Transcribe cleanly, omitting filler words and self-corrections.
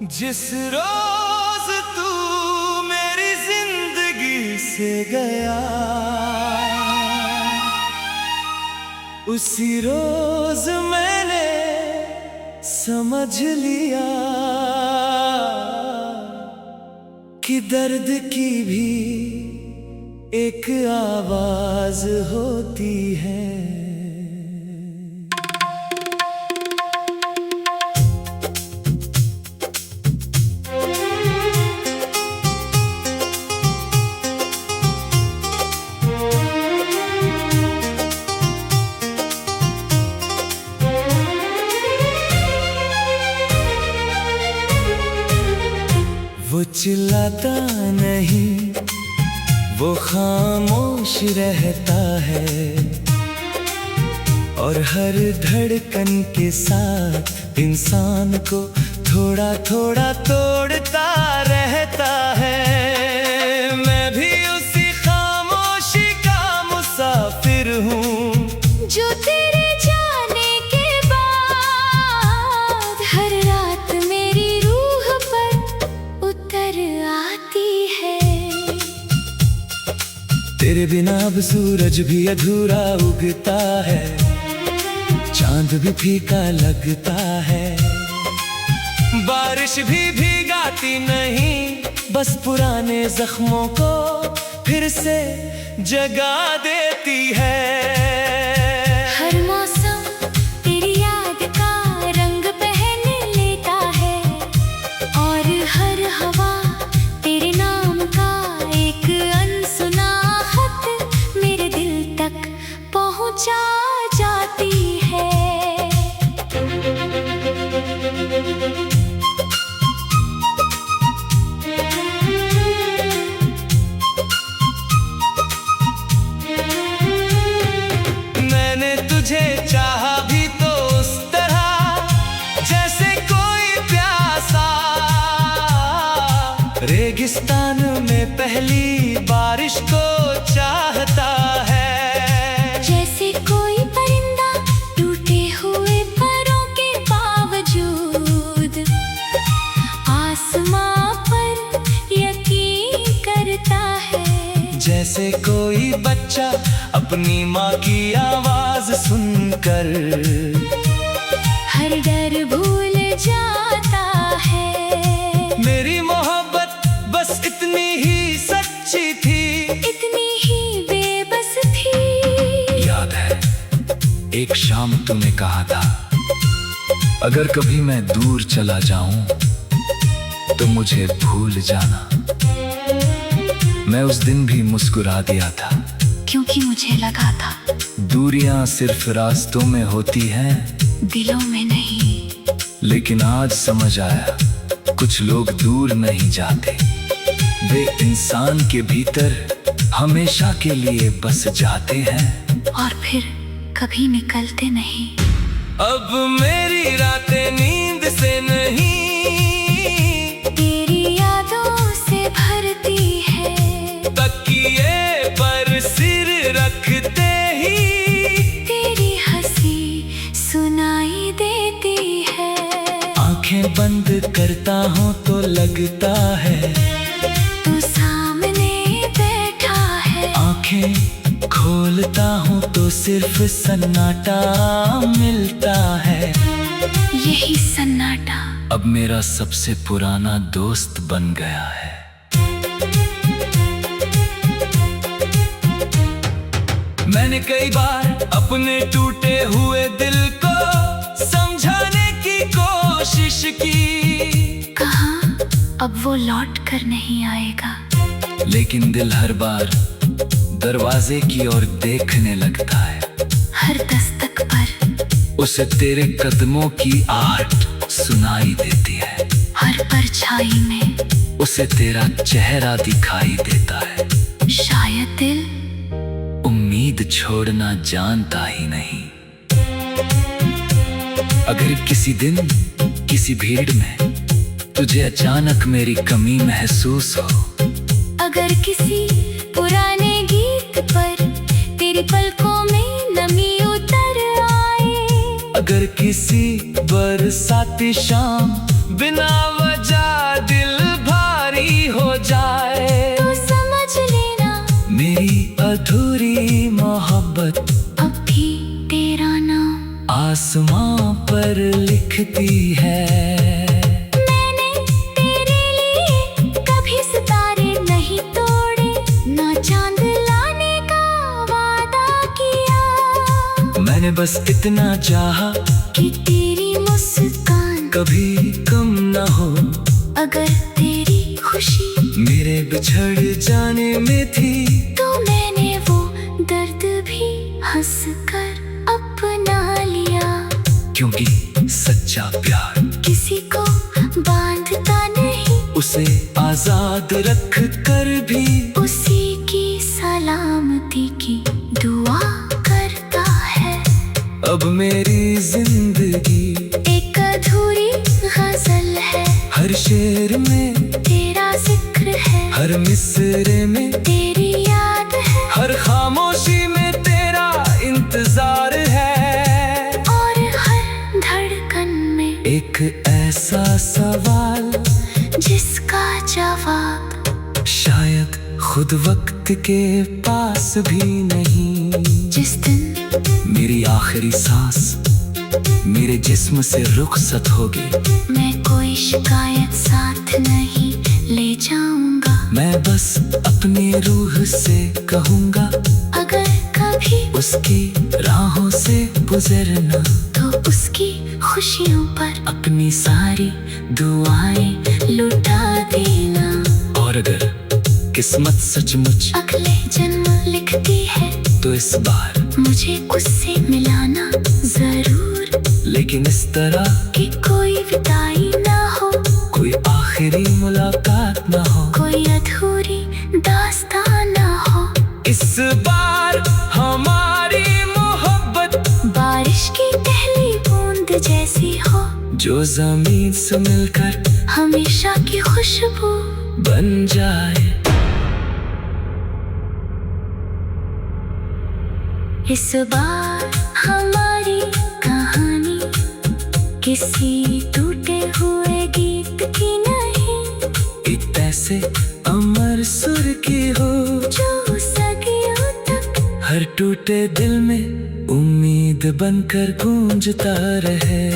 जिस रोज तू मेरी जिंदगी से गया, उसी रोज मैंने समझ लिया कि दर्द की भी एक आवाज होती है। वो चिल्लाता नहीं, वो खामोश रहता है, और हर धड़कन के साथ इंसान को थोड़ा थोड़ा तोड़ता रहता है। मैं भी उसी खामोशी का मुसाफिर हूँ, जो तेरे जाने के बाद हर रात मेरी रूह पर उतर आती है। तेरे बिना अब सूरज भी अधूरा उगता है, चांद भी फीका लगता है, बारिश भी भीगाती नहीं, बस पुराने जख्मों को फिर से जगा देती है। हर मौसम तेरी याद का रंग पहन लेता है, और हर हवा तेरे नाम का एक अनसुना खत मेरे दिल तक पहुंचा जाती है। मैंने तुझे चाहा भी तो उस तरह जैसे कोई प्यासा, रेगिस्तान में पहली बारिश को चाहता है। जैसे कोई परिंदा टूटे हुए परों के बावजूद आसमां पर यकीन करता है। जैसे कोई बच्चा अपनी माँ की आवाज सुनकर हर डर भूल जाता है। मेरी मोहब्बत बस इतनी ही सच्ची थी, इतनी ही बेबस थी। याद है एक शाम तूने कहा था, अगर कभी मैं दूर चला जाऊं तो मुझे भूल जाना। मैं उस दिन भी मुस्कुरा दिया था, क्योंकि मुझे लगा था दूरियां सिर्फ रास्तों में होती हैं, दिलों में नहीं। लेकिन आज समझ आया कुछ लोग दूर नहीं जाते, वे इंसान के भीतर हमेशा के लिए बस जाते हैं, और फिर कभी निकलते नहीं। अब मेरी रातें नींद से नहीं, तेरी यादों से भरती है। तकिए पर सिर रखते ही तेरी हंसी सुनाई देती है। आंखें बंद करता हूँ तो लगता है तू सामने बैठा है। आंखें खोलता हूँ तो सिर्फ सन्नाटा मिलता है। यही सन्नाटा अब मेरा सबसे पुराना दोस्त बन गया है। मैंने कई बार अपने टूटे हुए दिल को समझाने की कोशिश की, कहाँ अब वो लौट कर नहीं आएगा। लेकिन दिल हर बार दरवाजे की ओर देखने लगता है, हर दस्तक पर उसे तेरे कदमों की आहट सुनाई देती है, हर परछाई में उसे तेरा चेहरा दिखाई देता है। शायद दिल उम्मीद छोड़ना जानता ही नहीं। अगर किसी दिन किसी भीड़ में तुझे अचानक मेरी कमी महसूस हो, अगर किसी पुराने गीत पर तेरी पलकों में नमी उतर आए, अगर किसी बरसाती शाम बिना वजह पर लिखती है। मैंने तेरे लिए कभी सितारे नहीं तोड़े, ना चांद लाने का वादा किया। मैंने बस इतना चाहा कि तेरी मुस्कान कभी कम न हो, अगर तेरी खुशी मेरे बिछड़ जाने में थी तो मैंने वो दर्द भी हंस कर अपना लिया। क्योंकि सच्चा प्यार किसी को बांधता नहीं, उसे आजाद रख कर भी उसी की सलामती की दुआ करता है। अब मेरी जिंदगी एक अधूरी गजल है, हर शेर में तेरा जिक्र है, हर मिसरे में तेरी याद है, हर खामोशी में तेरा इंतजार है। और हर धड़कन में एक ऐसा सवाल जिसका जवाब शायद खुद वक्त के पास भी नहीं। जिस दिन मेरी आखिरी सांस मेरे जिस्म से रुखसत होगी, मैं कोई शिकायत साथ नहीं ले जाऊंगा। मैं बस अपनी रूह से कहूँगा, अगर कभी उसकी राहों से गुजरना, तो उसकी खुशियों पर अपनी सारी दुआएं लुटा देना। और अगर किस्मत सचमुच अगले जन्म लिखती है तो इस बार मुझे उससे मिलाना जरूर, लेकिन इस तरह कि कोई विदाई ना हो, कोई आखिरी मुलाकात ना हो, कोई अधूरी दास्तान ना हो। इस बार हमारी मोहब्बत बारिश की पहली बूंद जैसी हो, जो जमीन से मिलकर हमेशा की खुशबू बन जाए। इस बार हमारी कहानी किसी टूटे हुए गीत की नहीं, एक ऐसे अमर सुर की हो जो सदियों तक हर टूटे दिल में उम्मीद बनकर गूंजता रहे।